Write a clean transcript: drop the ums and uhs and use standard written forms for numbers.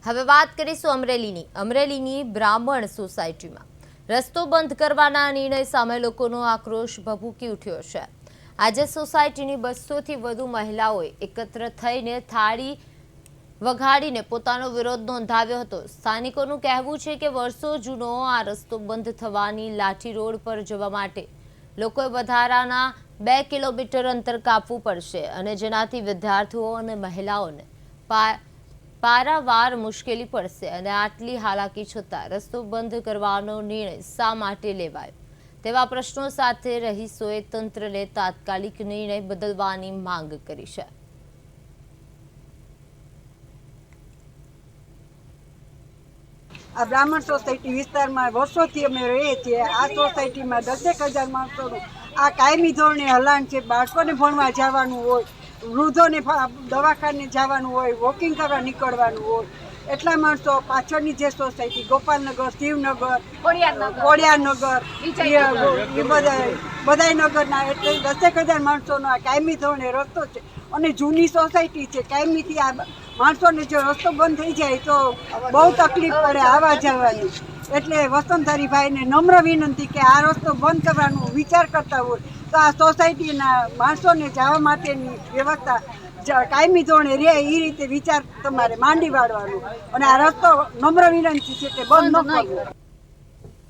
હવે વાત કરીશું અમરેલીની બ્રાહ્મણ સોસાયટીમાં રસ્તો બંધ કરવાના નિર્ણય સામે લોકોનો આક્રોશ ભભૂકી ઉઠ્યો છે। આજે સોસાયટીની 200 થી વધુ મહિલાઓએ એકત્ર થઈને થાળી વગાડીને પોતાનો વિરોધ નોંધાવ્યો હતો। સ્થાનિકોનું કહેવું છે કે વર્ષો જૂનો આ રસ્તો બંધ થવાની લાઠી રોડ પર જવા માટે લોકોએ વધારાના 2 કિલોમીટર અંતર કાપવું પડશે અને જેનાથી વિદ્યાર્થીઓ અને મહિલાઓને પારાવાર મુશ્કેલી પડશે અને આટલી હાલાકી છતાં રસ્તો બંધ કરવાનો નિર્ણય શા માટે લેવાયો તેવા પ્રશ્નો સાથે રહીશોએ તંત્રને તાત્કાલિક નિર્ણય બદલવાની માંગ કરી છે। આ બ્રાહ્મણ સોસાયટી વિસ્તારમાં વર્ષોથી અમે રહીએ છીએ। આ સોસાયટીમાં 10,000 માણસોનું આ કાયમી ધોરણે હલાણ છે। બાળકોને ભણવા જવાનું હોય, વૃદ્ધોને દવાખાને જવાનું હોય, વોકિંગ કરવા નીકળવાનું હોય, એટલા માણસો પાછળની જે સોસાયટી ગોપાલનગર, શિવનગર, કોળિયાનગર એ બધા નગરના એટલે 10,000 માણસોનો આ કાયમી ધોરણે રસ્તો છે અને જૂની સોસાયટી છે। કાયમીથી આ માણસોને જો રસ્તો બંધ થઈ જાય તો બહુ તકલીફ પડે આવવા જવાની। એટલે વસંતહરીભાઈને નમ્ર વિનંતી કે આ રસ્તો બંધ કરવાનો વિચાર કરતા હોય તો આ સોસાયટીના માણસોને જવા માટેની વ્યવસ્થા કાયમી ધોરણે રહે એ રીતે વિચાર તમારે માંડી વાળવાનો અને આ રસ્તો નમ્ર વિનંતી છે કે બંધ ન કરવો।